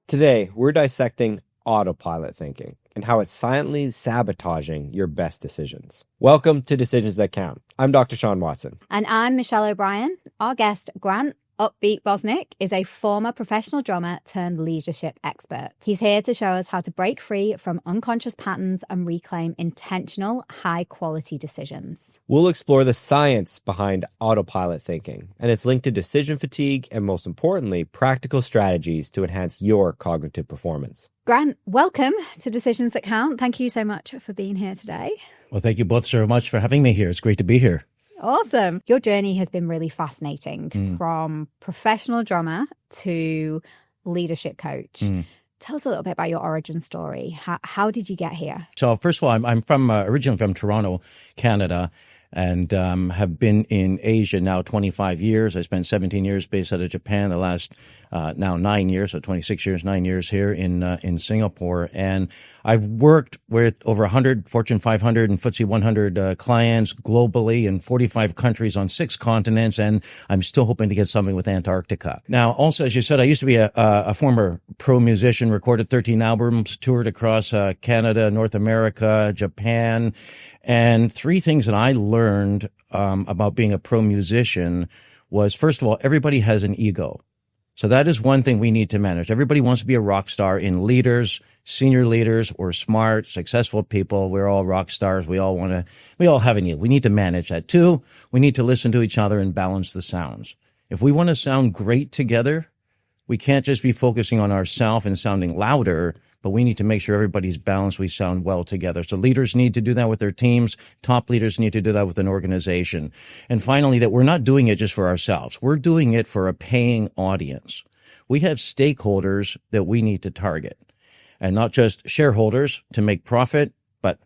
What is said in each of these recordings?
Today, we're dissecting autopilot thinking and how it's silently sabotaging your best decisions. Welcome to Decisions That Count. I'm Dr. Shawn Watson. And I'm Michelle O'Brien. Our guest, Grant Upbeat Bosnick, is a former professional drummer turned leadership expert. He's here to show us how to break free from unconscious patterns and reclaim intentional, high-quality decisions. We'll explore the science behind autopilot thinking and its link to decision fatigue and, most importantly, practical strategies to enhance your cognitive performance. Grant, welcome to Decisions That Count. Thank you so much for being here today. Well, thank you both so much for having me here. It's great to be here. Awesome. Your journey has been really fascinating, from professional drummer to leadership coach. Tell us a little bit about your origin story. How did you get here? So first of all, I'm from originally from Toronto, Canada, and have been in Asia now 25 years. I spent 17 years based out of Japan, the last now 9 years, so 26 years, 9 years here in Singapore. And I've worked with over 100 Fortune 500 and FTSE 100 clients globally in 45 countries on 6 continents, and I'm still hoping to get something with Antarctica. Now, also, as you said, I used to be a former pro musician, recorded 13 albums, toured across Canada, North America, Japan, and 3 things that I learned about being a pro musician was, first of all, everybody has an ego. So that is one thing we need to manage. Everybody wants to be a rock star. In leaders, senior leaders, or smart, successful people, we're all rock stars. We all have an ego. We need to manage that. 2, we need to listen to each other and balance the sounds. If we want to sound great together, we can't just be focusing on ourselves and sounding louder, but we need to make sure everybody's balanced. We sound well together. So leaders need to do that with their teams. Top leaders need to do that with an organization. And finally, that we're not doing it just for ourselves. We're doing it for a paying audience. We have stakeholders that we need to target, and not just shareholders to make profit, but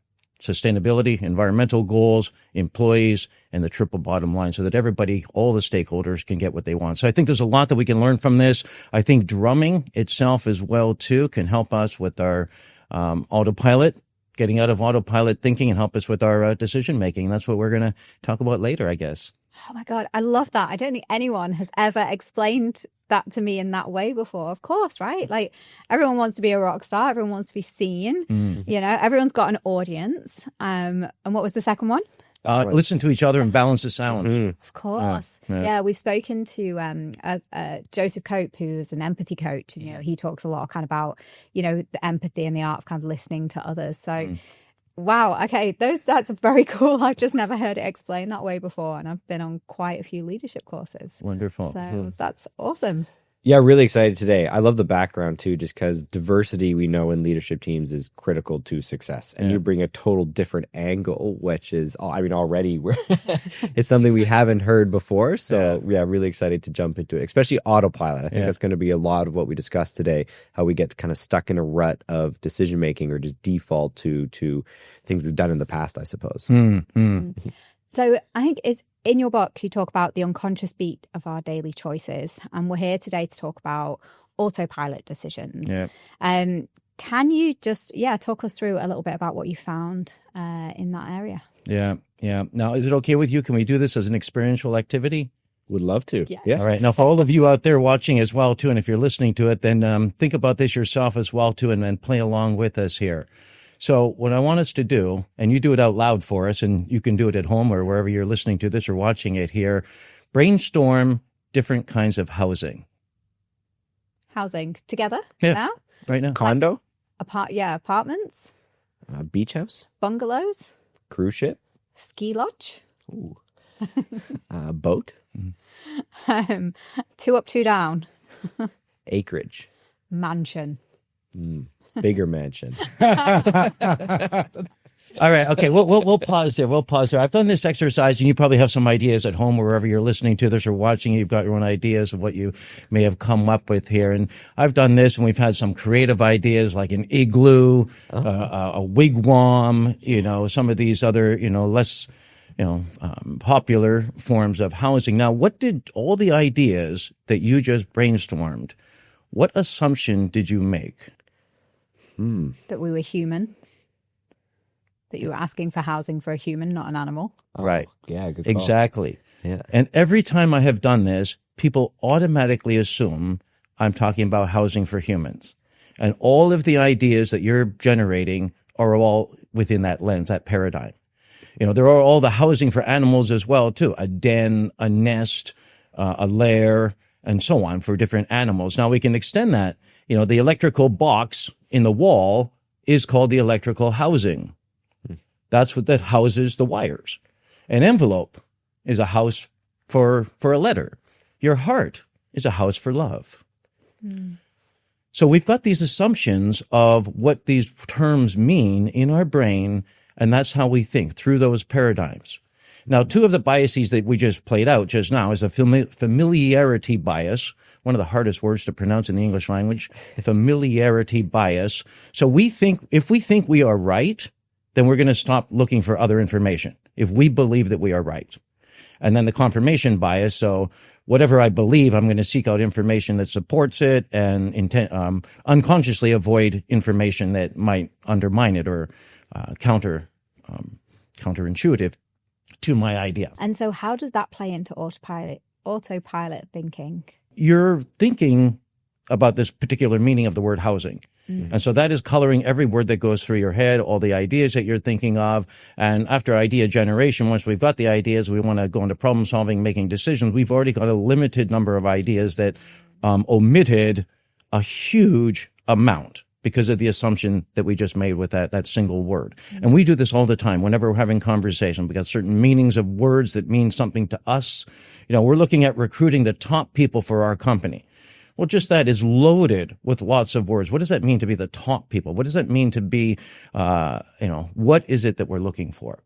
sustainability, environmental goals, employees, and the triple bottom line, so that everybody, all the stakeholders, can get what they want. So I think there's a lot that we can learn from this. I think drumming itself as well, too, can help us with our autopilot, getting out of autopilot thinking, and help us with our decision making. That's what we're going to talk about later, I guess. Oh my God, I love that. I don't think anyone has ever explained that to me in that way before. Of course, right? Like, everyone wants to be a rock star. Everyone wants to be seen. You know, everyone's got an audience. And what was the second one? Listen to each other and balance the sound. Of course. Yeah, we've spoken to Joseph Cope, who's an empathy coach. And, you know, he talks a lot kind of about, you know, the empathy and the art of kind of listening to others. So wow. Okay. That's very cool. I've just never heard it explained that way before. And I've been on quite a few leadership courses. Wonderful. So that's awesome. Yeah, really excited today. I love the background, too, just because diversity, we know, in leadership teams is critical to success. And you bring a total different angle, which is, I mean, already it's something we haven't heard before. So, yeah, really excited to jump into it, especially autopilot. I think that's going to be a lot of what we discussed today, how we get kind of stuck in a rut of decision making or just default to things we've done in the past, I suppose. So I think it's in your book, you talk about the unconscious beat of our daily choices. And we're here today to talk about autopilot decisions. Can you just, talk us through a little bit about what you found in that area? Yeah. Now, is it okay with you? Can we do this as an experiential activity? Would love to. Yeah. All right. Now, for all of you out there watching as well, too, and if you're listening to it, then think about this yourself as well, too, and play along with us here. So what I want us to do, and you do it out loud for us, and you can do it at home or wherever you're listening to this or watching it here, brainstorm different kinds of housing. Housing together now? Right now. Condo? Apartments. Beach house? Bungalows. Cruise ship? Ski lodge. Ooh. Boat? 2 up, 2 down. Acreage? Mansion. Bigger mansion. All right. Okay. We'll pause there. I've done this exercise, and you probably have some ideas at home, wherever you're listening to this or watching. You've got your own ideas of what you may have come up with here. And I've done this, and we've had some creative ideas like an igloo, a wigwam, you know, some of these other, you know, less, popular forms of housing. Now, what did all the ideas that you just brainstormed, what assumption did you make? That we were human. That you were asking for housing for a human, not an animal. Right. Yeah, good call. Exactly. Yeah. And every time I have done this, people automatically assume I'm talking about housing for humans. And all of the ideas that you're generating are all within that lens, that paradigm. There are all the housing for animals as well, too. A den, a nest, a lair, and so on for different animals. Now we can extend that. The electrical box in the wall is called the electrical housing. That's what that houses the wires. An envelope is a house for a letter. Your heart is a house for love. So we've got these assumptions of what these terms mean in our brain, and that's how we think through those paradigms. Now, two of the biases that we just played out just now is a familiarity bias, one of the hardest words to pronounce in the English language, familiarity bias. So if we think we are right, then we're going to stop looking for other information if we believe that we are right. And then the confirmation bias. So whatever I believe, I'm going to seek out information that supports it and unconsciously avoid information that might undermine it or counterintuitive to my idea. And so how does that play into autopilot thinking? You're thinking about this particular meaning of the word housing. And so that is coloring every word that goes through your head, all the ideas that you're thinking of. And after idea generation, once we've got the ideas, we want to go into problem solving, making decisions. We've already got a limited number of ideas that omitted a huge amount because of the assumption that we just made with that single word. And we do this all the time. Whenever we're having conversation, we got certain meanings of words that mean something to us. We're looking at recruiting the top people for our company. Well, just that is loaded with lots of words. What does that mean to be the top people? What does that mean to be, what is it that we're looking for?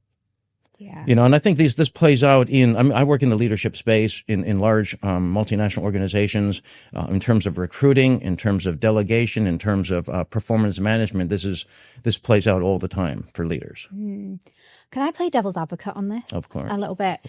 Yeah. And I think this plays out I work in the leadership space in large multinational organizations in terms of recruiting, in terms of delegation, in terms of performance management. This plays out all the time for leaders. Can I play devil's advocate on this? Of course. A little bit.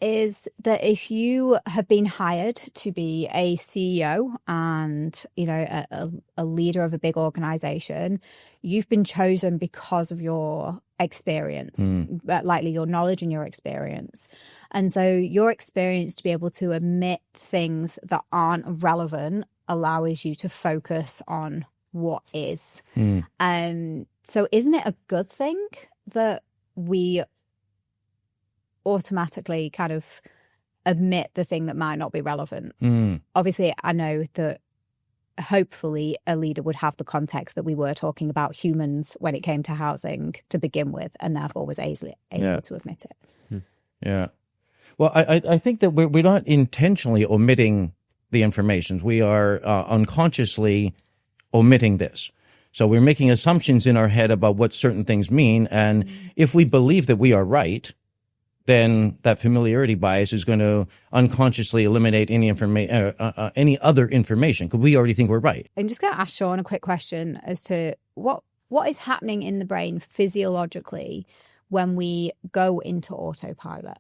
Is that if you have been hired to be a CEO and, a leader of a big organization, you've been chosen because of your experience, likely your knowledge and your experience. And so your experience to be able to omit things that aren't relevant allows you to focus on what is. So isn't it a good thing that we automatically kind of admit the thing that might not be relevant? Obviously, I know that hopefully a leader would have the context that we were talking about humans when it came to housing to begin with, and therefore was able to admit it. Yeah. Well, I think that we're not intentionally omitting the information. We are unconsciously omitting this. So we're making assumptions in our head about what certain things mean. And if we believe that we are right, then that familiarity bias is going to unconsciously eliminate any other information because we already think we're right. I'm just going to ask Shawn a quick question as to what is happening in the brain physiologically when we go into autopilot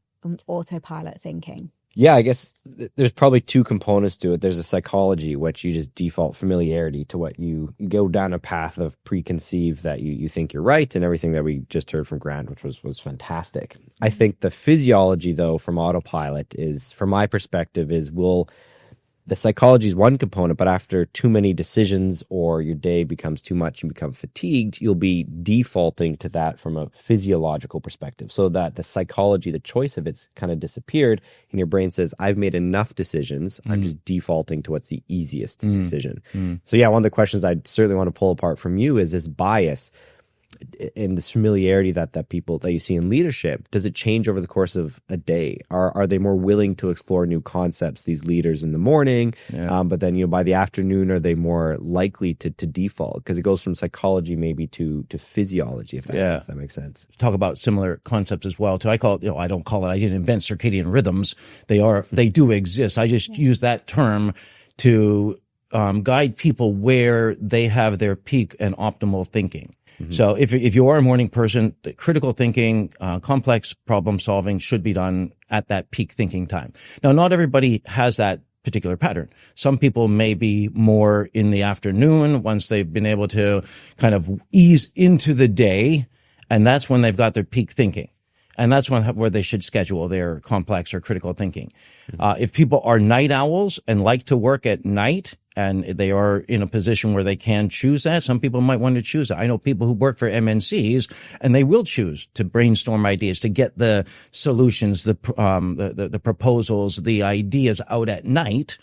thinking. Yeah, I guess there's probably two components to it. There's a psychology, which you just default familiarity to what you go down a path of preconceived that you think you're right, and everything that we just heard from Grant, which was fantastic. I think the physiology, though, from autopilot is, from my perspective, the psychology is one component, but after too many decisions or your day becomes too much, you become fatigued, you'll be defaulting to that from a physiological perspective. So that the psychology, the choice of it's kind of disappeared, and your brain says, I've made enough decisions. I'm just defaulting to what's the easiest decision. So yeah, one of the questions I'd certainly want to pull apart from you is this bias and this familiarity that you see in leadership. Does it change over the course of a day? Are they more willing to explore new concepts, these leaders, in the morning? Yeah. But then, by the afternoon, are they more likely to default? Because it goes from psychology maybe to physiology, if that makes sense. Talk about similar concepts as well. I call it, I didn't invent circadian rhythms. They do exist. I just use that term to guide people where they have their peak and optimal thinking. So if you are a morning person, the critical thinking, complex problem solving should be done at that peak thinking time. Now, not everybody has that particular pattern. Some people may be more in the afternoon once they've been able to kind of ease into the day, and that's when they've got their peak thinking. And that's where they should schedule their complex or critical thinking. If people are night owls and like to work at night, and they are in a position where they can choose that, some people might want to choose that. I know people who work for MNCs, and they will choose to brainstorm ideas, to get the solutions, the proposals, the ideas out at night.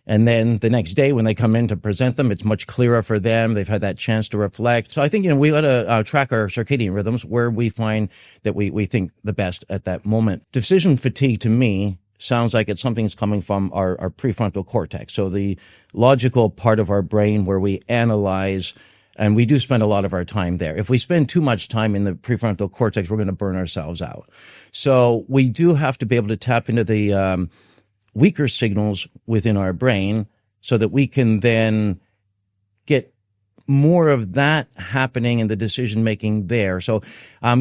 And then the next day when they come in to present them, it's much clearer for them. They've had that chance to reflect. So I think, we got to track our circadian rhythms where we find that we think the best at that moment. Decision fatigue to me sounds like it's something that's coming from our prefrontal cortex. So the logical part of our brain where we analyze, and we do spend a lot of our time there. If we spend too much time in the prefrontal cortex, we're going to burn ourselves out. So we do have to be able to tap into the weaker signals within our brain so that we can then get more of that happening in the decision making there. So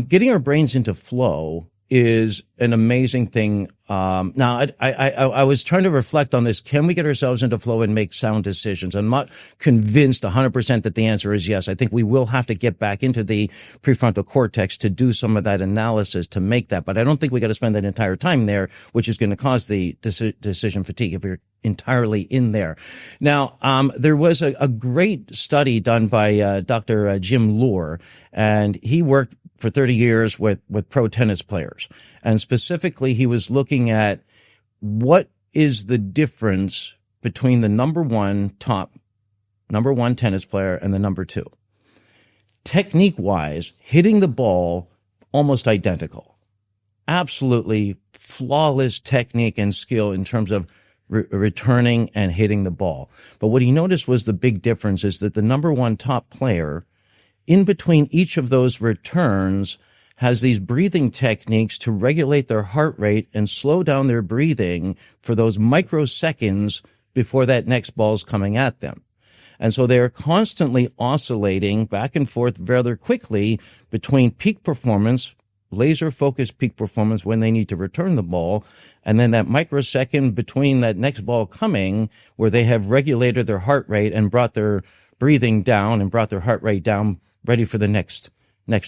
getting our brains into flow is an amazing thing. Now, I was trying to reflect on this. Can we get ourselves into flow and make sound decisions? I'm not convinced 100% that the answer is yes. I think we will have to get back into the prefrontal cortex to do some of that analysis to make that. But I don't think we got to spend that entire time there, which is going to cause the decision fatigue if we're entirely in there. Now, there was a great study done by Dr. Jim Lohr, and he worked for 30 years with pro tennis players. And specifically, he was looking at what is the difference between the number one tennis player and the number two. Technique-wise, hitting the ball almost identical. Absolutely flawless technique and skill in terms of returning and hitting the ball. But what he noticed was the big difference is that the number one top player, in between each of those returns, has these breathing techniques to regulate their heart rate and slow down their breathing for those microseconds before that next ball's coming at them. And so they're constantly oscillating back and forth rather quickly between peak performance, laser-focused peak performance when they need to return the ball, and then that microsecond between that next ball coming where they have regulated their heart rate and brought their breathing down and brought their heart rate down, ready for the next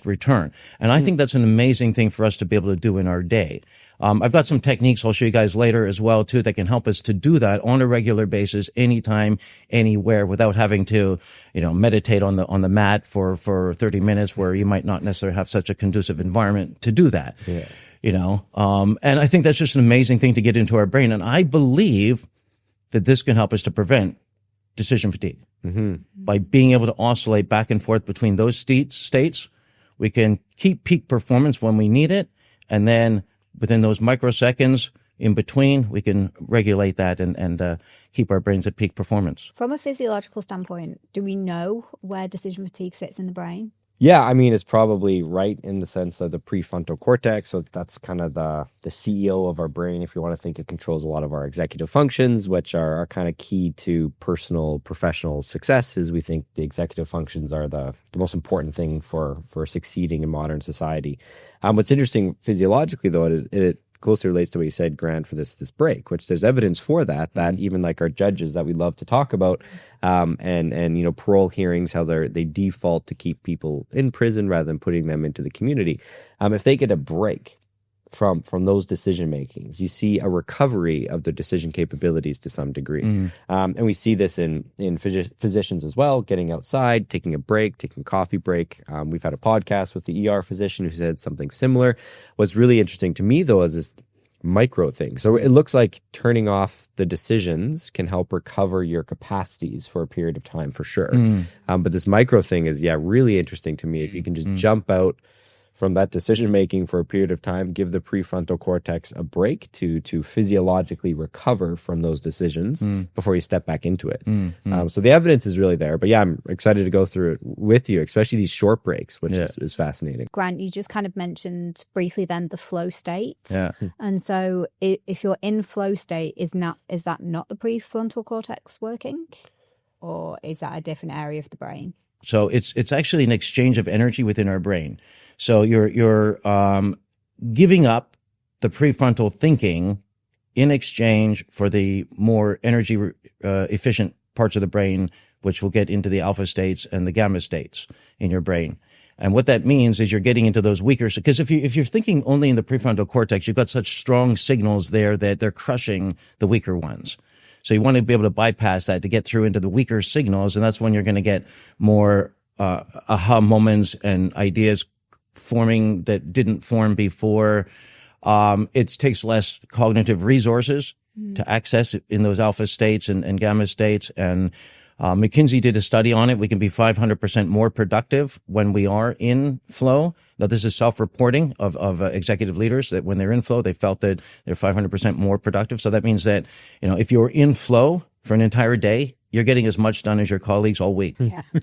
return. And I think that's an amazing thing for us to be able to do in our day. I've got some techniques I'll show you guys later as well, too, that can help us to do that on a regular basis, anytime, anywhere, without having to, meditate on the mat for 30 minutes where you might not necessarily have such a conducive environment to do that. Yeah. And I think that's just an amazing thing to get into our brain. And I believe that this can help us to prevent decision fatigue. Mm-hmm. By being able to oscillate back and forth between those states, we can keep peak performance when we need it, and then within those microseconds in between, we can regulate that and keep our brains at peak performance. From a physiological standpoint, do we know where decision fatigue sits in the brain? Yeah, I mean, it's probably right in the sense of the prefrontal cortex. So that's kind of the CEO of our brain, if you want to think. It controls a lot of our executive functions, which are kind of key to personal, professional success. As we think the executive functions are the most important thing for succeeding in modern society. What's interesting physiologically, though, it closely relates to what you said, Grant, for this break, which there's evidence for that even like our judges that we love to talk about, and parole hearings, how they default to keep people in prison rather than putting them into the community. If they get a break from those decision makings, you see a recovery of their decision capabilities to some degree. And we see this in physicians as well, getting outside, taking a break, taking a coffee break. We've had a podcast with the ER physician who said something similar. What's really interesting to me, though, is this micro thing. So it looks like turning off the decisions can help recover your capacities for a period of time, for sure. But this micro thing is, really interesting to me. If you can just jump out from that decision-making for a period of time, give the prefrontal cortex a break to physiologically recover from those decisions before you step back into it. So the evidence is really there. But I'm excited to go through it with you, especially these short breaks, which is fascinating. Grant, you just kind of mentioned briefly then the flow state. Yeah. And so if you're in flow state, is that not the prefrontal cortex working? Or is that a different area of the brain? So it's actually an exchange of energy within our brain. So you're giving up the prefrontal thinking in exchange for the more energy efficient parts of the brain, which will get into the alpha states and the gamma states in your brain. And what that means is you're getting into those weaker, because if you're thinking only in the prefrontal cortex, you've got such strong signals there that they're crushing the weaker ones. So you want to be able to bypass that to get through into the weaker signals, and that's when you're going to get more aha moments and ideas forming that didn't form before. It takes less cognitive resources to access in those alpha states and gamma states. And McKinsey did a study on it. We can be 500% more productive when we are in flow. Now, this is self-reporting of executive leaders that when they're in flow, they felt that they're 500% more productive. So that means that, if you're in flow for an entire day, you're getting as much done as your colleagues all week,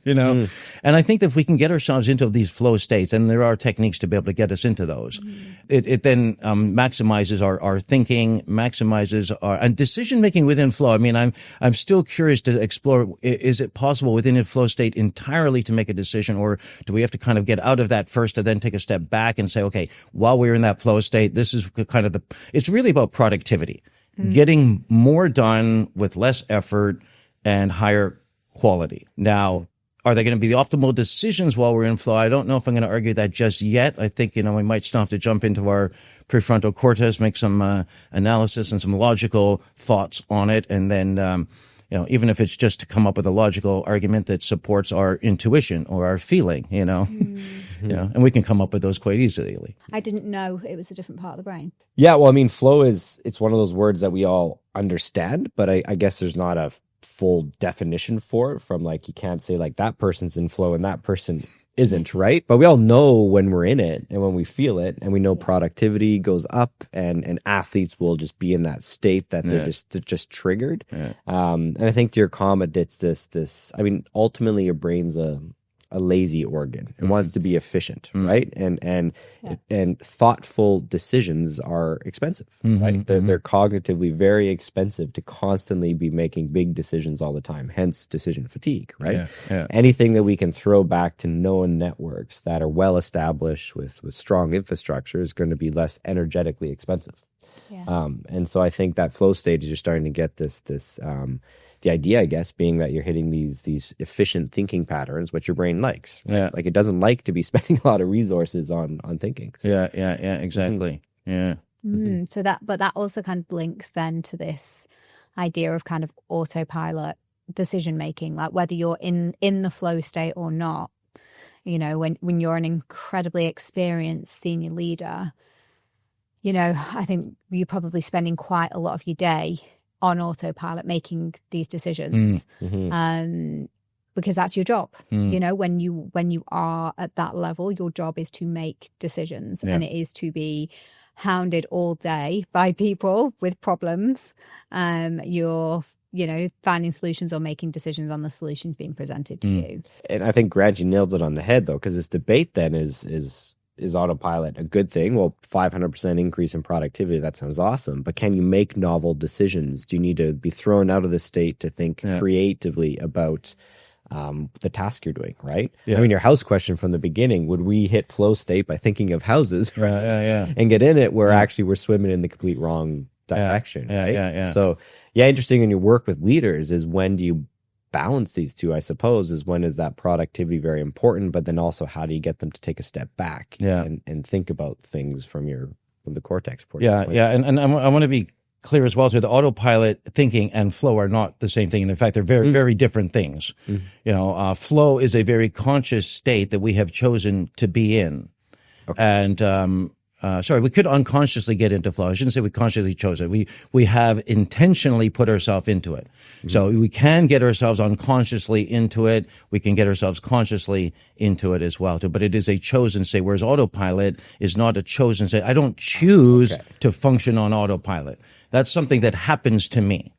And I think that if we can get ourselves into these flow states, and there are techniques to be able to get us into those, it then maximizes our thinking, maximizes our decision making within flow. I mean, I'm still curious to explore, is it possible within a flow state entirely to make a decision, or do we have to kind of get out of that first and then take a step back and say, okay, while we're in that flow state, this is kind of it's really about productivity, getting more done with less effort and higher quality. Now, are they going to be the optimal decisions while we're in flow? I don't know if I'm going to argue that just yet. I think, we might still have to jump into our prefrontal cortex, make some analysis and some logical thoughts on it. And then, even if it's just to come up with a logical argument that supports our intuition or our feeling, and we can come up with those quite easily. I didn't know it was a different part of the brain. Yeah, well, I mean, flow it's one of those words that we all understand, but I guess there's not a full definition for it, from you can't say that person's in flow and that person isn't, right? But we all know when we're in it and when we feel it, and we know productivity goes up, and athletes will just be in that state that they're just triggered. And I think to your comment, it's this, I mean, ultimately your brain's a lazy organ. It wants to be efficient, right? And thoughtful decisions are expensive, right? They're cognitively very expensive to constantly be making big decisions all the time, hence decision fatigue, right? Anything that we can throw back to known networks that are well established with strong infrastructure is going to be less energetically expensive. And so I think that flow stage is you're starting to get this the idea, I guess, being that you're hitting these efficient thinking patterns, which your brain likes. Right? It doesn't like to be spending a lot of resources on thinking. So. Exactly. So that also kind of links then to this idea of kind of autopilot decision making, like whether you're in the flow state or not. When you're an incredibly experienced senior leader, I think you're probably spending quite a lot of your day on autopilot making these decisions, because that's your job. When you are at that level, your job is to make decisions, and it is to be hounded all day by people with problems. You're finding solutions or making decisions on the solutions being presented to you. And I think, Grant, you nailed it on the head, though, because this debate then is autopilot a good thing? Well, 500% increase in productivity, that sounds awesome. But can you make novel decisions? Do you need to be thrown out of the state to think creatively about the task you're doing, right? I mean, your house question from the beginning, would we hit flow state by thinking of houses and get in it where actually we're swimming in the complete wrong direction, right? So, interesting in your work with leaders is when do you balance these two, I suppose, is when is that productivity very important, but then also how do you get them to take a step back and think about things from the cortex point? And I want to be clear as well, so the autopilot thinking and flow are not the same thing. In fact, they're very, very different things. Flow is a very conscious state that we have chosen to be in. And we could unconsciously get into flow. I shouldn't say we consciously chose it. We have intentionally put ourselves into it. So we can get ourselves unconsciously into it. We can get ourselves consciously into it as well, too. But it is a chosen state, whereas autopilot is not a chosen state. I don't choose to function on autopilot. That's something that happens to me.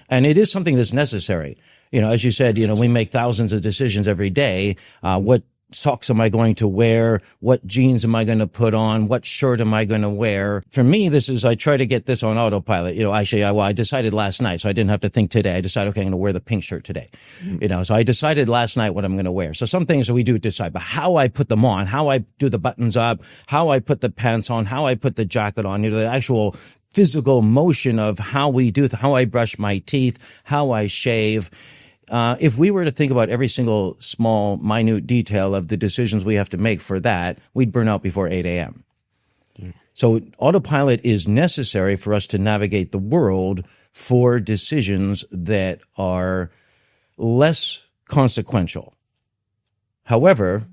And it is something that's necessary. As you said, we make thousands of decisions every day. What socks am I going to wear? What jeans am I going to put on? What shirt am I going to wear? For me, I try to get this on autopilot. I decided last night, so I didn't have to think today. I decided, okay, I'm going to wear the pink shirt today. So I decided last night what I'm going to wear. So some things we do decide, but how I put them on, how I do the buttons up, how I put the pants on, how I put the jacket on, the actual physical motion of how I brush my teeth, how I shave. if we were to think about every single small, minute detail of the decisions we have to make for that, we'd burn out before 8 a.m. So autopilot is necessary for us to navigate the world for decisions that are less consequential. However,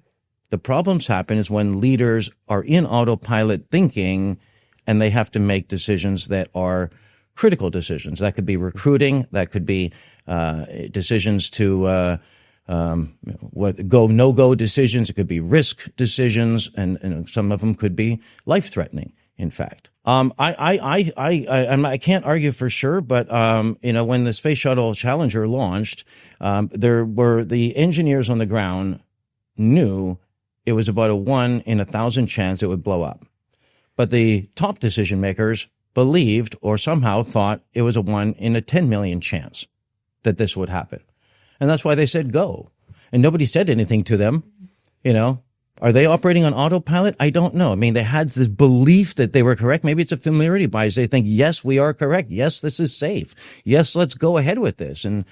the problems happen is when leaders are in autopilot thinking and they have to make decisions that are critical decisions. That could be recruiting. That could be decisions to no-go decisions. It could be risk decisions, and some of them could be life-threatening, in fact. I can't argue for sure, but when the Space Shuttle Challenger launched, the engineers on the ground knew it was about a 1 in 1,000 chance it would blow up. But the top decision makers believed or somehow thought it was a 1 in a 10 million chance that this would happen. And that's why they said go. And nobody said anything to them. Are they operating on autopilot? I don't know. I mean, they had this belief that they were correct. Maybe it's a familiarity bias. They think, yes, we are correct. Yes, this is safe. Yes, let's go ahead with this. And,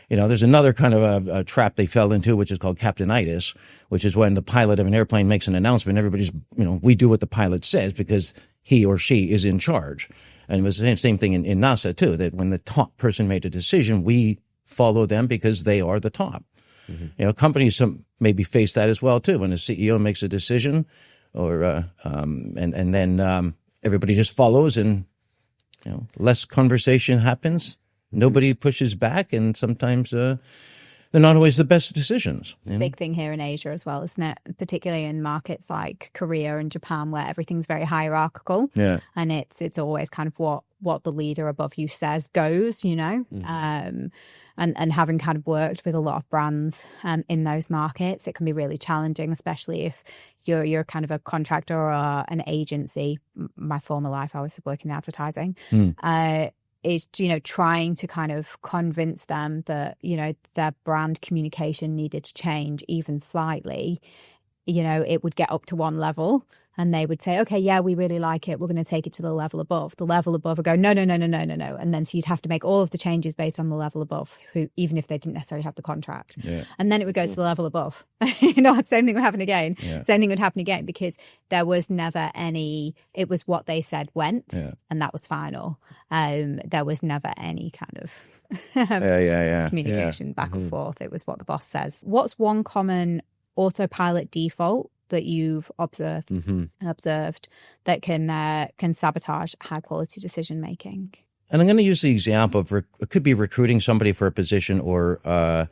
there's another kind of a trap they fell into, which is called captain-itis, which is when the pilot of an airplane makes an announcement, everybody's, we do what the pilot says because he or she is in charge. And it was the same thing in NASA too, that when the top person made a decision, we follow them because they are the top. Mm-hmm. Companies maybe face that as well too. When a CEO makes a decision, or and then everybody just follows, and less conversation happens. Nobody pushes back, and sometimes they're not always the best decisions. It's a big thing here in Asia as well, isn't it? Particularly in markets like Korea and Japan, where everything's very hierarchical. Yeah, and it's always kind of what the leader above you says goes. Mm-hmm. And having kind of worked with a lot of brands in those markets, it can be really challenging, especially if you're kind of a contractor or an agency. My former life, I was working in advertising. Is trying to kind of convince them that their brand communication needed to change even slightly. It would get up to one level and they would say, okay, yeah, we really like it, we're going to take it to the level above. The level above would go, no. And then so you'd have to make all of the changes based on the level above, even if they didn't necessarily have the contract. Yeah. And then it would go to the level above. Same thing would happen again. Yeah. Same thing would happen again, because there was never it was what they said went, and that was final. There was never any kind of communication back and forth. It was what the boss says. What's one common autopilot default that you've observed that can sabotage high quality decision making? And I'm going to use the example of it could be recruiting somebody for a position, or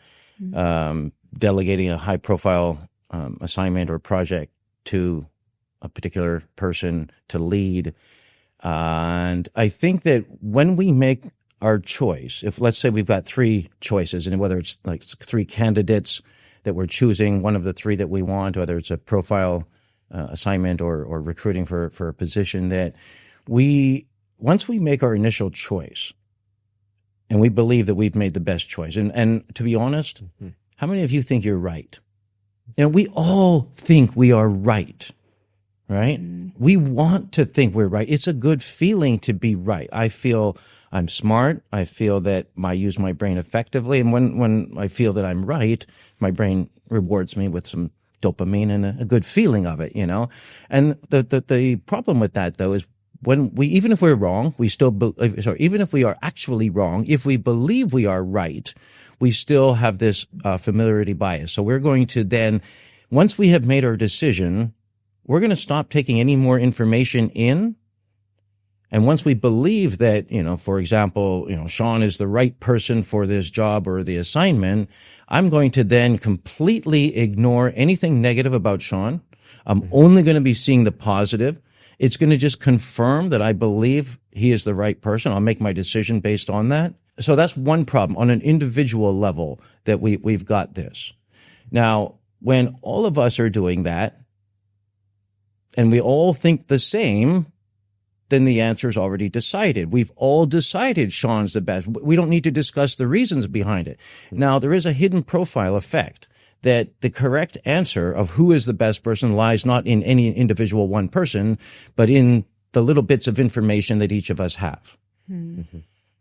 delegating a high profile assignment or project to a particular person to lead. And I think that when we make our choice, if let's say we've got 3 choices, and whether it's like 3 candidates that we're choosing, one of the 3 that we want, whether it's a profile assignment or recruiting for a position, that once we make our initial choice and we believe that we've made the best choice, and to be honest, how many of you think you're right? We all think we are right, right? We want to think we're right. It's a good feeling to be right. I feel I'm smart. I feel that I use my brain effectively. And when I feel that I'm right, my brain rewards me with some dopamine and a good feeling of it, And the problem with that, though, is even if we're wrong, even if we are actually wrong, if we believe we are right, we still have this familiarity bias. So we're going to then, once we have made our decision, we're going to stop taking any more information in. And once we believe that, for example, Shawn is the right person for this job or the assignment, I'm going to then completely ignore anything negative about Shawn. I'm only going to be seeing the positive. It's going to just confirm that I believe he is the right person. I'll make my decision based on that. So that's one problem on an individual level, that we've got this. Now, when all of us are doing that and we all think the same, then the answer is already decided. We've all decided Shawn's the best. We don't need to discuss the reasons behind it. Now, there is a hidden profile effect, that the correct answer of who is the best person lies not in any individual one person, but in the little bits of information that each of us have.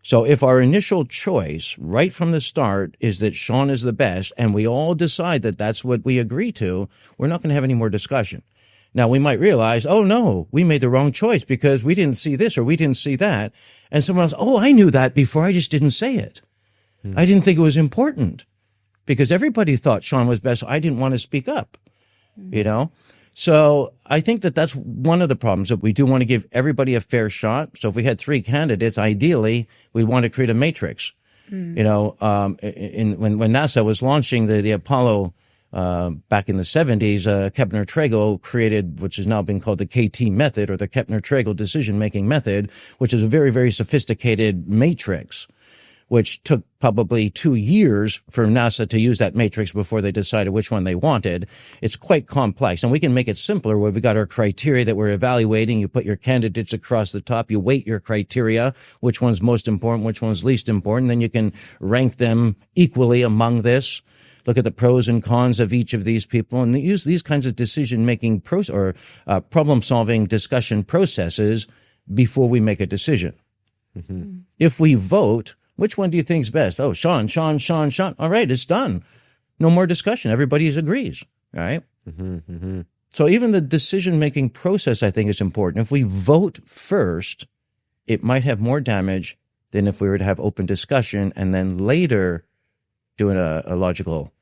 So if our initial choice right from the start is that Shawn is the best, and we all decide that that's what we agree to, we're not going to have any more discussion. Now, we might realize, oh, no, we made the wrong choice because we didn't see this or we didn't see that. And someone else, oh, I knew that before, I just didn't say it. I didn't think it was important because everybody thought Shawn was best. So I didn't want to speak up, you know? So I think that that's one of the problems, that we do want to give everybody a fair shot. So if we had 3 candidates, ideally, we'd want to create a matrix. You know, when NASA was launching the Apollo back in the 70s, Kepner-Trego created, which has now been called the KT method, or the Kepner-Trego decision-making method, which is a very, very sophisticated matrix, which took probably 2 years for NASA to use that matrix before they decided which one they wanted. It's quite complex, and we can make it simpler where we got our criteria that we're evaluating. You put your candidates across the top, you weight your criteria, which one's most important, which one's least important, then you can rank them equally among this. Look at the pros and cons of each of these people, and use these kinds of decision-making problem-solving discussion processes before we make a decision. If we vote, which one do you think is best? Oh, Shawn. All right, it's done. No more discussion. Everybody agrees, right? So even the decision-making process, I think, is important. If we vote first, it might have more damage than if we were to have open discussion and then later doing a logical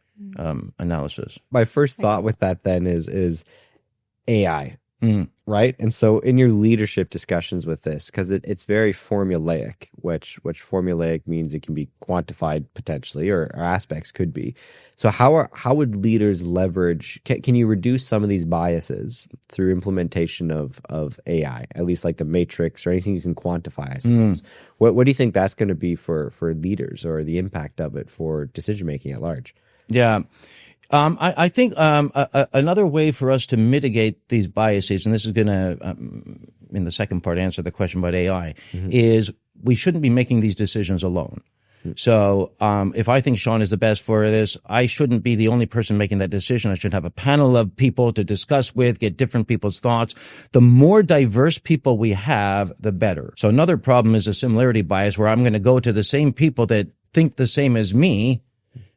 analysis. My first thought with that then is AI. Right? And so in your leadership discussions with this, because it's very formulaic, which formulaic means it can be quantified potentially, or aspects could be. So how would leaders leverage, can you reduce some of these biases through implementation of AI, at least like the matrix or anything you can quantify, I suppose? What do you think that's going to be for leaders, or the impact of it for decision-making at large? Yeah. I think another way for us to mitigate these biases, and this is going to, in the second part, answer the question about AI, is we shouldn't be making these decisions alone. So if I think Shawn is the best for this, I shouldn't be the only person making that decision. I should have a panel of people to discuss with, get different people's thoughts. The more diverse people we have, the better. So another problem is a similarity bias, where I'm going to go to the same people that think the same as me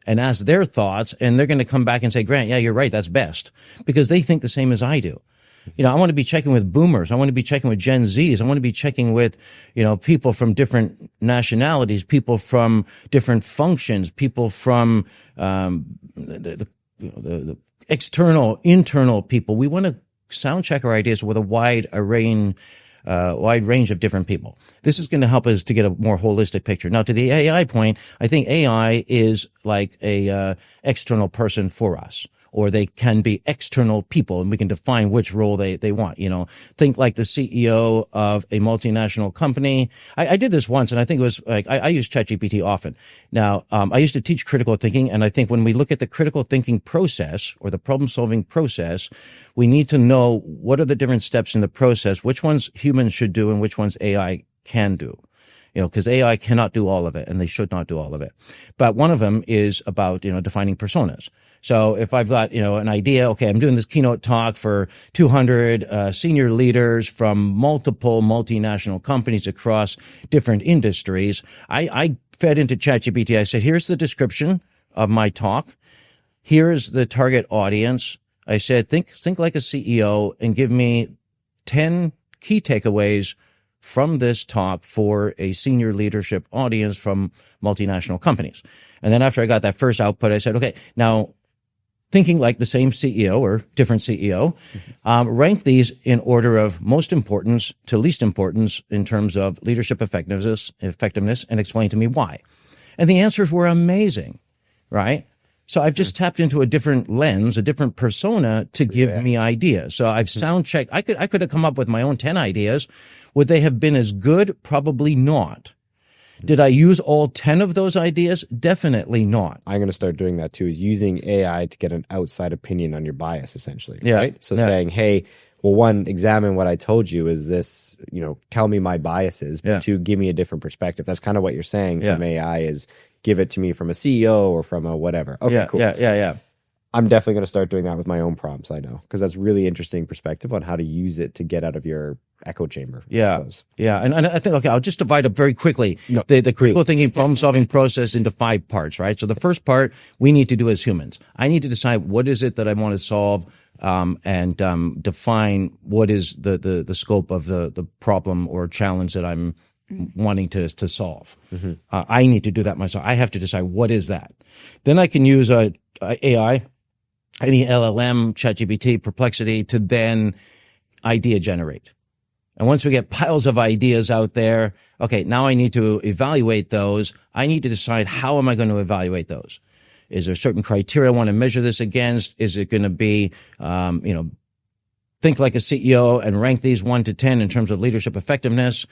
and ask their thoughts, and they're going to come back and say, Grant, yeah, you're right, that's best, because they think the same as I do. You know, I want to be checking with boomers. I want to be checking with Gen Zs. I want to be checking with, you know, people from different nationalities, people from different functions, people from the external, internal people. We want to sound check our ideas with a wide range of different people. This is going to help us to get a more holistic picture. Now, to the AI point, I think AI is like a external person for us, or they can be external people, and we can define which role they want. You know, think like the CEO of a multinational company. I did this once, and I think it was like, I use ChatGPT often. Now, I used to teach critical thinking, and I think when we look at the critical thinking process, or the problem-solving process, we need to know what are the different steps in the process, which ones humans should do and which ones AI can do. You know, because AI cannot do all of it, and they should not do all of it. But one of them is about, you know, defining personas. So if I've got, you know, an idea, okay, I'm doing this keynote talk for 200 senior leaders from multiple multinational companies across different industries, I fed into ChatGPT. I said, here's the description of my talk. Here's the target audience. I said, think like a CEO and give me 10 key takeaways from this talk for a senior leadership audience from multinational companies. And then after I got that first output, I said, okay, now thinking like the same CEO or different CEO, rank these in order of most importance to least importance in terms of leadership effectiveness, and explain to me why. And the answers were amazing, right? So I've just tapped into a different lens, a different persona to give me ideas. So I've sound checked. I could have come up with my own 10 ideas. Would they have been as good? Probably not. Did I use all 10 of those ideas? Definitely not. I'm going to start doing that too, is using AI to get an outside opinion on your bias, essentially. Yeah. Right? So saying, hey, well, one, examine what I told you. Is this, you know, tell me my biases, but two, give me a different perspective. That's kind of what you're saying from AI, is give it to me from a CEO or from a whatever. Okay, cool. Yeah. I'm definitely going to start doing that with my own prompts, I know, because that's really interesting perspective on how to use it to get out of your echo chamber. I Yeah. suppose. Yeah. And I think, okay, I'll just divide up very quickly the critical thinking problem solving process into 5 parts, right? So the first part we need to do as humans. I need to decide what is it that I want to solve, and define what is the scope of the problem or challenge that I'm wanting to solve. I need to do that myself. I have to decide what is that. Then I can use AI, any LLM, ChatGPT, Perplexity to then idea generate. And once we get piles of ideas out there, okay, now I need to evaluate those. I need to decide how am I going to evaluate those? Is there certain criteria I want to measure this against? Is it going to be, think like a CEO and rank these 1 to 10 in terms of leadership effectiveness?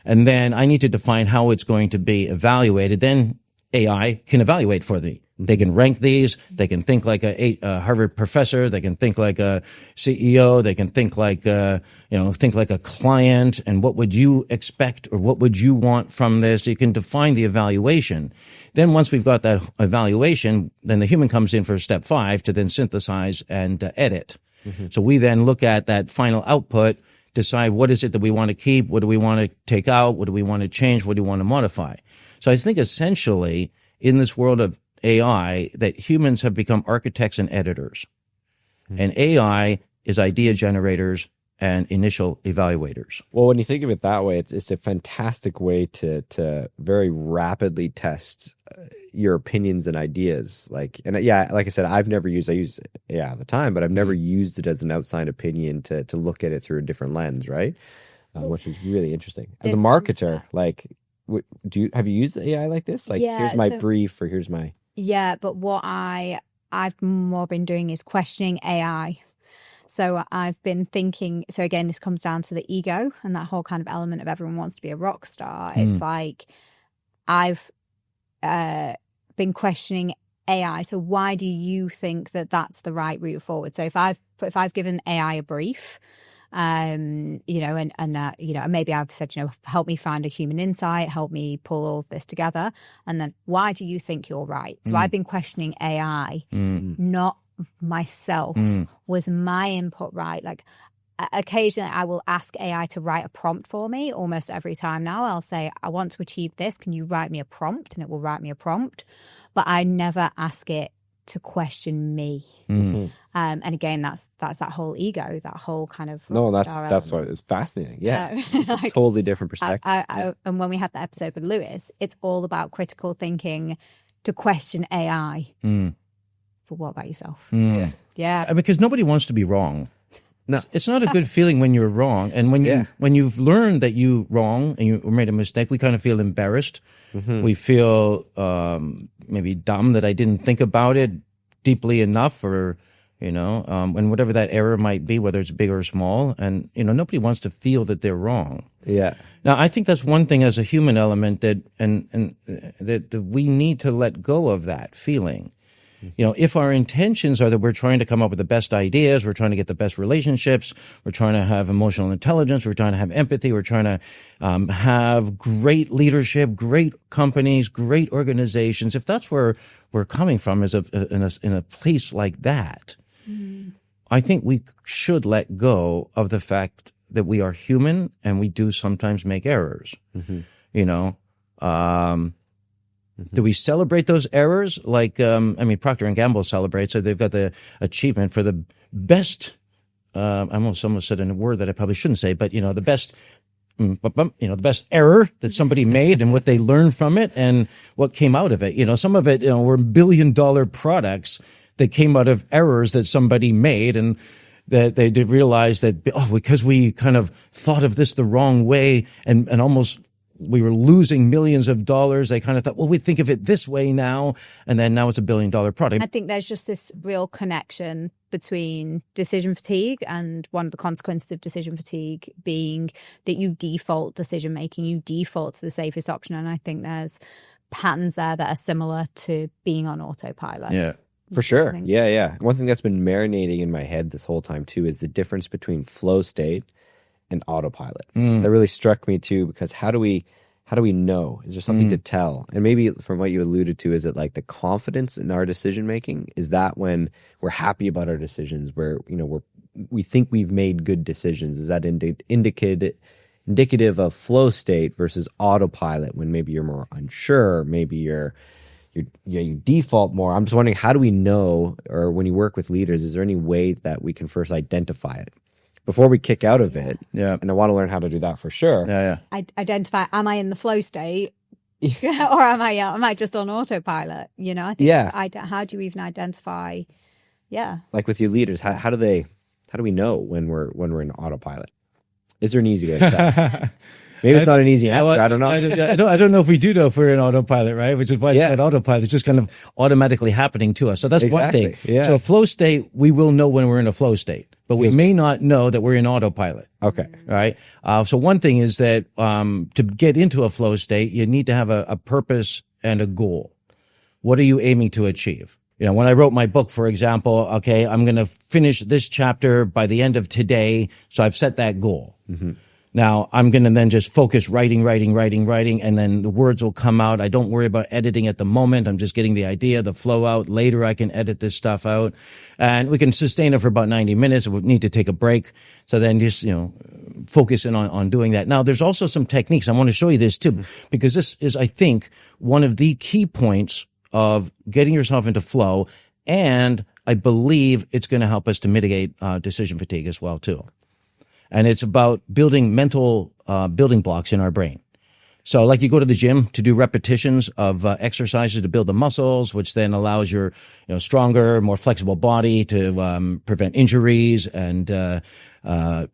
And then I need to define how it's going to be evaluated. Then AI can evaluate for me. They can rank these. They can think like a Harvard professor. They can think like a CEO. They can think like think like a client. And what would you expect or what would you want from this? You can define the evaluation. Then once we've got that evaluation, then the human comes in for step 5 to then synthesize and edit. So we then look at that final output, decide what is it that we want to keep, what do we want to take out, what do we want to change, what do we want to modify. So I think essentially in this world of AI that humans have become architects and editors. And AI is idea generators and initial evaluators. Well, when you think of it that way, it's a fantastic way to very rapidly test your opinions and ideas. Like I said, I use AI all the time, but I've never used it as an outside opinion to look at it through a different lens, right? Which is really interesting. As a marketer, like, have you used AI like this? Like, here's my brief, or here's my... Yeah, but what I've more been doing is questioning AI. So I've been thinking, so again, this comes down to the ego and that whole kind of element of everyone wants to be a rock star. It's like, I've been questioning AI. So why do you think that that's the right route forward? So if I've given AI a brief, maybe I've said, help me find a human insight, help me pull all of this together. And then why do you think you're right? So I've been questioning AI, not myself. Was my input right? Like occasionally I will ask AI to write a prompt for me. Almost every time now I'll say, I want to achieve this. Can you write me a prompt? And it will write me a prompt. But I never ask it to question me. And again, that's that whole ego, that whole kind of... No, that's what is fascinating. Yeah. It's a totally different perspective. And when we had the episode with Lewis, it's all about critical thinking to question AI. But what about yourself? Yeah. Because nobody wants to be wrong. No, it's not a good feeling when you're wrong. And when you've learned that you're wrong and you made a mistake, we kind of feel embarrassed. We feel maybe dumb that I didn't think about it deeply enough, or and whatever that error might be, whether it's big or small. And nobody wants to feel that they're wrong. Yeah. Now I think that's one thing as a human element that that we need to let go of that feeling. If our intentions are that we're trying to come up with the best ideas, we're trying to get the best relationships, we're trying to have emotional intelligence, we're trying to have empathy, we're trying to have great leadership, great companies, great organizations. If that's where we're coming from, is in a place like that, I think we should let go of the fact that we are human and we do sometimes make errors. Do we celebrate those errors? Like, Procter & Gamble celebrates, so they've got the achievement for the best, I almost said in a word that I probably shouldn't say, but, the best, the best error that somebody made and what they learned from it and what came out of it. Some of it, were $1 billion products that came out of errors that somebody made, and that they did realize that, because we kind of thought of this the wrong way and almost we were losing millions of dollars. They kind of thought, we think of it this way now. And then now it's $1 billion product. I think there's just this real connection between decision fatigue, and one of the consequences of decision fatigue being that you default decision making, you default to the safest option. And I think there's patterns there that are similar to being on autopilot. Yeah. For sure. Yeah. One thing that's been marinating in my head this whole time too is the difference between flow state and autopilot. That really struck me too, because how do we know? Is there something to tell? And maybe from what you alluded to, is it like the confidence in our decision making? Is that when we're happy about our decisions, where we're we think we've made good decisions? Is that indicative of flow state versus autopilot when maybe you're more unsure, maybe you default more? I'm just wondering, how do we know, or when you work with leaders, is there any way that we can first identify it before we kick out of it? Yeah. And I want to learn how to do that for sure. Yeah. Identify, am I in the flow state? Or am I just on autopilot? You know, I think how do you even identify? Yeah. Like with your leaders, how do we know when we're in autopilot? Is there an easy way to say? Maybe it's not an easy answer. I don't know. I don't know if we do know if we're in autopilot, right? Which is why it's called autopilot. It's just kind of automatically happening to us. So that's one thing. Yeah. So flow state, we will know when we're in a flow state, but we may not know that we're in autopilot. Okay. Right. So one thing is that to get into a flow state, you need to have a purpose and a goal. What are you aiming to achieve? You know, when I wrote my book, for example, okay, I'm going to finish this chapter by the end of today. So I've set that goal. Mm-hmm. Now I'm going to then just focus writing, and then the words will come out. I don't worry about editing at the moment. I'm just getting the idea, the flow out. Later I can edit this stuff out, and we can sustain it for about 90 minutes. We need to take a break. So then just, focus in on doing that. Now there's also some techniques. I want to show you this too, because this is, I think, one of the key points of getting yourself into flow. And I believe it's going to help us to mitigate decision fatigue as well too. And it's about building mental building blocks in our brain. So like you go to the gym to do repetitions of exercises to build the muscles, which then allows your stronger, more flexible body to prevent injuries and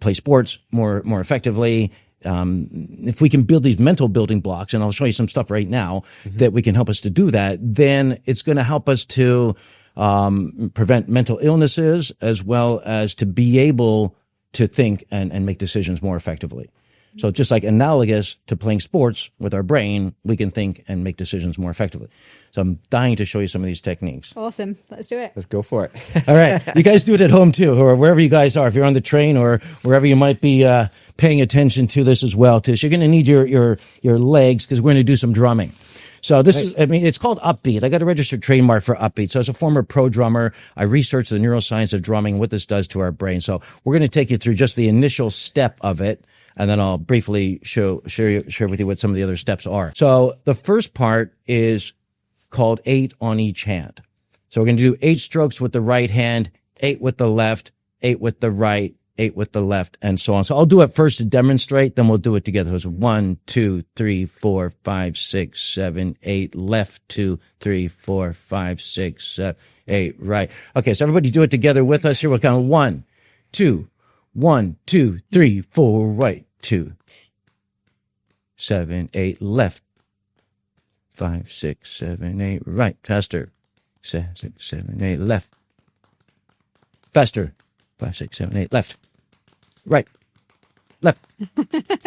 play sports more effectively. If we can build these mental building blocks, and I'll show you some stuff right now that we can help us to do that, then it's going to help us to prevent mental illnesses as well as to be able to think and make decisions more effectively. So just like analogous to playing sports with our brain, we can think and make decisions more effectively. So I'm dying to show you some of these techniques. Awesome. Let's do it. Let's go for it. All right. You guys do it at home too, or wherever you guys are. If you're on the train or wherever you might be paying attention to this as well too. So you're going to need your legs because we're going to do some drumming. So this is, it's called Upbeat. I got a registered trademark for Upbeat. So as a former pro drummer, I researched the neuroscience of drumming and what this does to our brain. So we're going to take you through just the initial step of it, and then I'll briefly share with you what some of the other steps are. So the first part is called 8 on each hand. So we're going to do 8 strokes with the right hand, 8 with the left, 8 with the right, 8 with the left, and so on. So I'll do it first to demonstrate, then we'll do it together. So 1, 2, 3, 4, 5, 6, 7, 8, left, 2, 3, 4, 5, 6, 7, 8, right. Okay, so everybody do it together with us. Here we'll count 1, 2, 1, 2, 3, 4, right, 2, 7, 8, left, 5, 6, 7, 8, right. Faster. 6, 7, 8, left. Faster. 5, 6, 7, 8, left. Right. Left.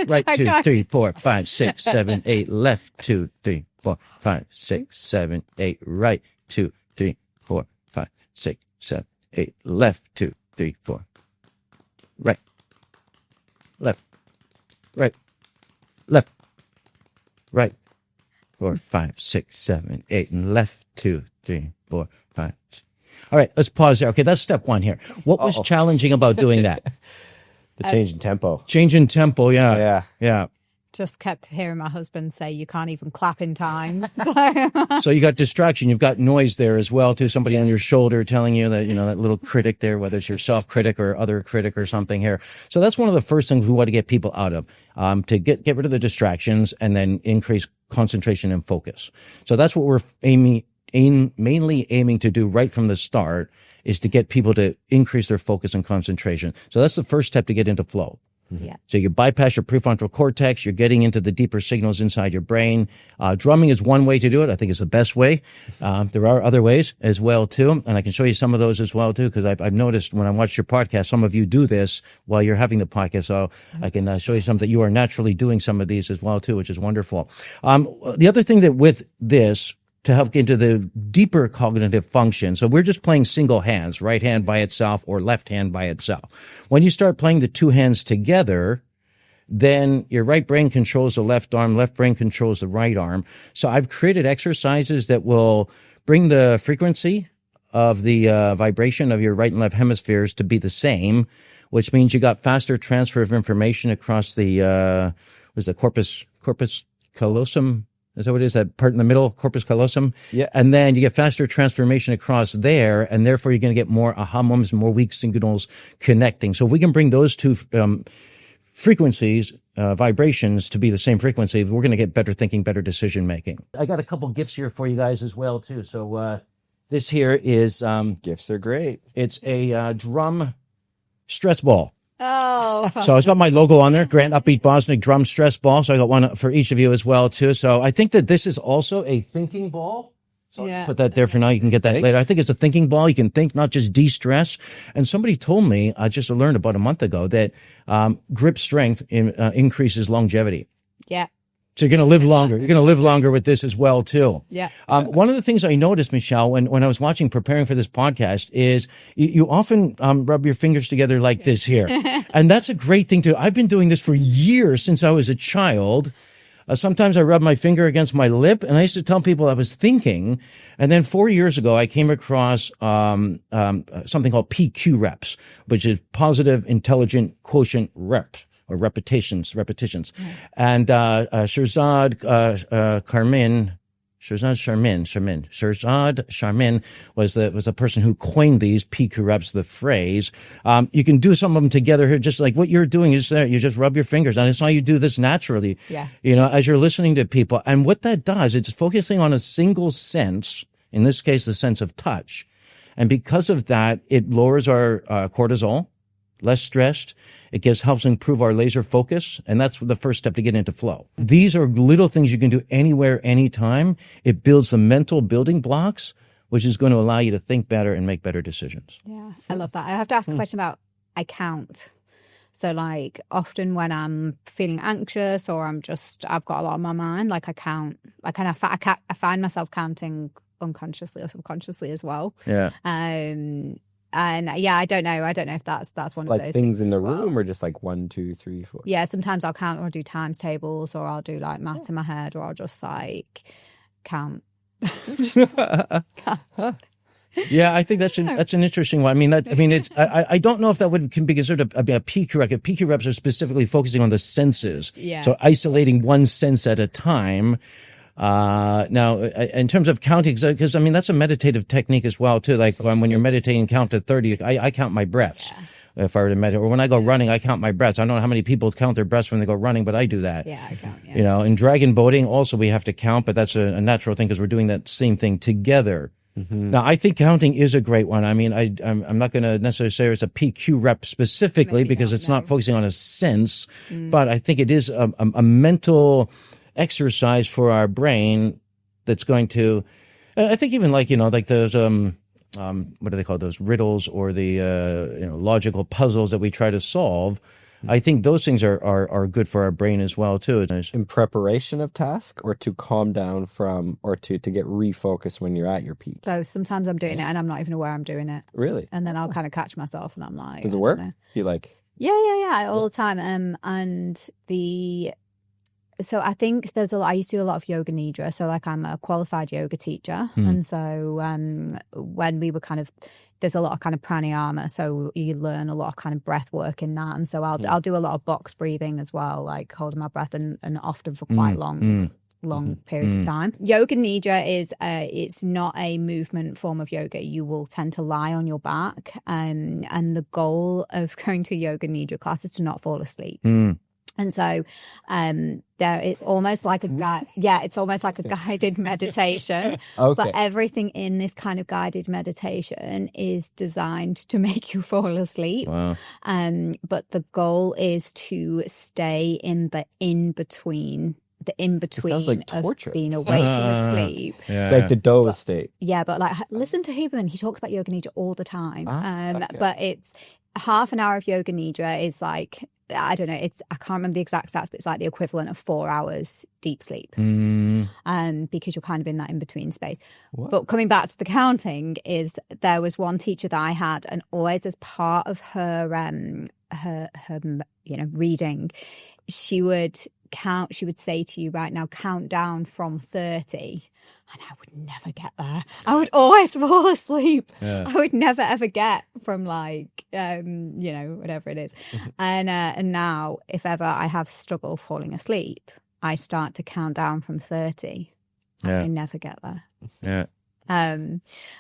Right, 2, 3, 4, 5, 6, 7, 8, left, 2, 3, 4, 5, 6, 7, 8, right, 2, 3, 4, 5, 6, 7, 8, left, 2, 3, 4. Right. Left. Right. Left. Right. 4, 5, 6, 7, 8, and left, 2, 3, 4, 5. All right, let's pause there. Okay, that's step 1 here. What was challenging about doing that? The change in tempo. Change in tempo, yeah. Just kept hearing my husband say you can't even clap in time. So you got distraction. You've got noise there as well, too. Somebody on your shoulder telling you that, that little critic there, whether it's your self-critic or other critic or something here. So that's one of the first things we want to get people out of, to get rid of the distractions and then increase concentration and focus. So that's what we're mainly aiming to do right from the start, is to get people to increase their focus and concentration. So that's the first step to get into flow. Yeah. So you bypass your prefrontal cortex. You're getting into the deeper signals inside your brain. Drumming is one way to do it. I think it's the best way. There are other ways as well too, and I can show you some of those as well too, because I've noticed when I watch your podcast, some of you do this while you're having the podcast. So I can show you something that you are naturally doing some of these as well too, which is wonderful. The other thing that with this, to help get into the deeper cognitive function. So we're just playing single hands, right hand by itself or left hand by itself. When you start playing the two hands together, then your right brain controls the left arm, left brain controls the right arm. So I've created exercises that will bring the frequency of the vibration of your right and left hemispheres to be the same, which means you got faster transfer of information across the corpus callosum. Is that what it is? That part in the middle, corpus callosum? Yeah. And then you get faster transformation across there, and therefore you're going to get more aha moments, more weak signals connecting. So if we can bring those two frequencies, vibrations to be the same frequency, we're going to get better thinking, better decision making. I got a couple gifts here for you guys as well, too. So this here is... Gifts are great. It's a drum stress ball. Oh. So it's got my logo on there, Grant Upbeat Bosnick drum stress ball. So I got one for each of you as well, too. So I think that this is also a thinking ball. So I'll put that there for now. You can get that later. I think it's a thinking ball. You can think, not just de-stress. And somebody told me, I just learned about a month ago, that grip strength increases longevity. Yeah. So you're going to live longer. You're going to live longer with this as well, too. Yeah. One of the things I noticed, Michelle, when I was preparing for this podcast, is you often rub your fingers together like this here. And that's a great thing, too. I've been doing this for years, since I was a child. Sometimes I rub my finger against my lip, and I used to tell people I was thinking. And then 4 years ago, I came across something called PQ reps, which is positive intelligent quotient rep. Or repetitions. And Shirzad Sharmin was the person who coined these PQ reps, the phrase. You can do some of them together here, just like what you're doing is you just rub your fingers, and it's how you do this naturally. Yeah. As you're listening to people. And what that does, it's focusing on a single sense, in this case, the sense of touch. And because of that, it lowers our cortisol. Less stressed. It helps improve our laser focus. And that's the first step to get into flow. These are little things you can do anywhere, anytime. It builds the mental building blocks, which is going to allow you to think better and make better decisions. Yeah, I love that. I have to ask a question about I count. So like often when I'm feeling anxious or I've got a lot on my mind, like I count, I find myself counting unconsciously or subconsciously as well. Yeah. And yeah, I don't know if that's one of Like those things in the room, or just like 1, 2, 3, 4. Yeah, sometimes I'll count, or I'll do times tables, or I'll do like maths in my head, or I'll just like count. Yeah, I think that's an interesting one. I don't know if that can be considered a PQ rep. PQ reps are specifically focusing on the senses. Yeah. So isolating one sense at a time. Now, in terms of counting, because that's a meditative technique as well too. Like when you're meditating, count to 30. I count my breaths. Yeah. If I were to meditate, or when I go running, I count my breaths. I don't know how many people count their breaths when they go running, but I do that. Yeah, I count. Yeah. In dragon boating, also we have to count, but that's a natural thing because we're doing that same thing together. Mm-hmm. Now, I think counting is a great one. I'm not going to necessarily say it's a PQ rep specifically because it's not focusing on a sense, but I think it is a mental exercise for our brain that's going to, I think even like those, what do they call those riddles or the, logical puzzles that we try to solve. I think those things are good for our brain as well too. In preparation of task, or to calm down from, or to get refocused when you're at your peak. So sometimes I'm doing it and I'm not even aware I'm doing it. Really? And then I'll kind of catch myself and I'm like, does it work? You like? Yeah, all the time. So I think I used to do a lot of yoga nidra. So like I'm a qualified yoga teacher. And so when we were there's a lot of kind of pranayama. So you learn a lot of kind of breath work in that. And so I'll do a lot of box breathing as well, like holding my breath and often for quite long periods of time. Yoga nidra is it's not a movement form of yoga. You will tend to lie on your back. And the goal of going to a yoga nidra class is to not fall asleep. And so it's almost like it's almost like a guided meditation. Okay. But everything in this kind of guided meditation is designed to make you fall asleep. Wow. But the goal is to stay in the in-between. The in-between of being awake and asleep. Yeah. It's like the doze state. Yeah, but like listen to Huberman. He talks about yoga nidra all the time. But it's half an hour of yoga nidra is like, I don't know, I can't remember the exact stats, but it's like the equivalent of 4 hours deep sleep. Because you're kind of in that in-between space. What? But coming back to the counting, there was one teacher that I had, and always as part of her reading, she would count. She would say to you, right now, count down from 30. And I would never get there. I would always fall asleep. Yeah. I would never ever get from like, whatever it is. And now, if ever I have struggle falling asleep, I start to count down from 30. And I never get there. Yeah.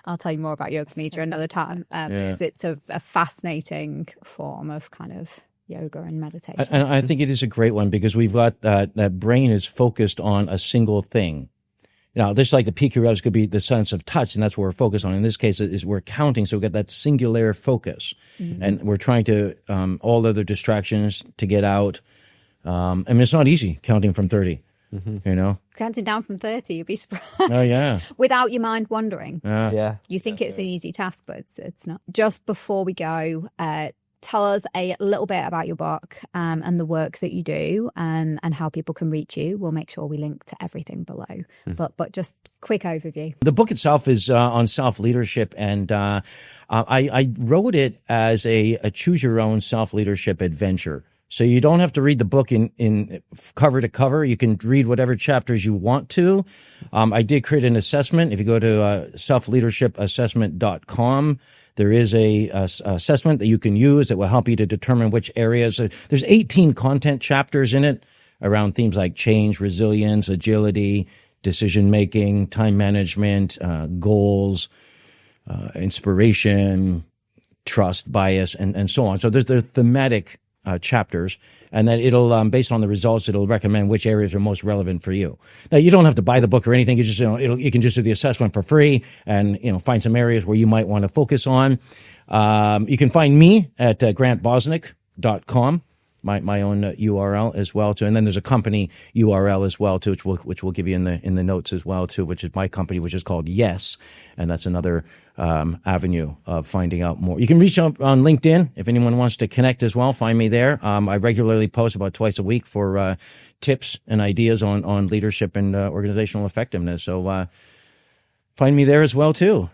I'll tell you more about yoga nidra another time. Because it's a fascinating form of kind of yoga and meditation. And I think it is a great one because we've got that brain is focused on a single thing. Just like the PQRs could be the sense of touch, and that's what we're focused on. In this case, is we're counting, so we get that singular focus, and we're trying to all other distractions to get out. It's not easy counting from 30. Counting down from 30, you'd be surprised. Oh yeah, without your mind wandering. Yeah, you think it's an easy task, but it's not. Just before we go, tell us a little bit about your book and the work that you do and how people can reach you. We'll make sure we link to everything below. But just quick overview. The book itself is on self-leadership, and I wrote it as a choose-your-own self-leadership adventure. So you don't have to read the book in cover to cover. You can read whatever chapters you want to. I did create an assessment. If you go to selfleadershipassessment.com, there is a assessment that you can use that will help you to determine which areas. There's 18 content chapters in it around themes like change, resilience, agility, decision-making, time management, goals, inspiration, trust, bias, and so on. So there's thematic chapters, and then it'll, based on the results, it'll recommend which areas are most relevant for you. Now, you don't have to buy the book or anything. You just, you can just do the assessment for free and, find some areas where you might want to focus on. You can find me at grantbosnick.com. My own URL as well too, and then there's a company URL as well too, which we'll give you in the notes as well too, which is my company, which is called Yes, and that's another avenue of finding out more. You can reach out on LinkedIn if anyone wants to connect as well. Find me there. I regularly post about twice a week for tips and ideas on leadership and organizational effectiveness. So find me there as well too.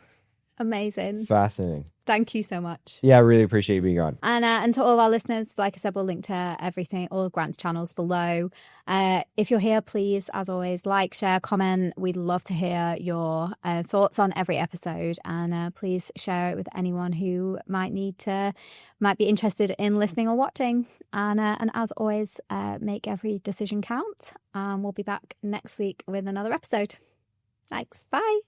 Amazing. Fascinating. Thank you so much. Yeah, I really appreciate you being on. And to all of our listeners, like I said, we'll link to everything, all of Grant's channels below. If you're here, please, as always, like, share, comment. We'd love to hear your thoughts on every episode. And please share it with anyone who might be interested in listening or watching. And as always, make every decision count. We'll be back next week with another episode. Thanks. Bye.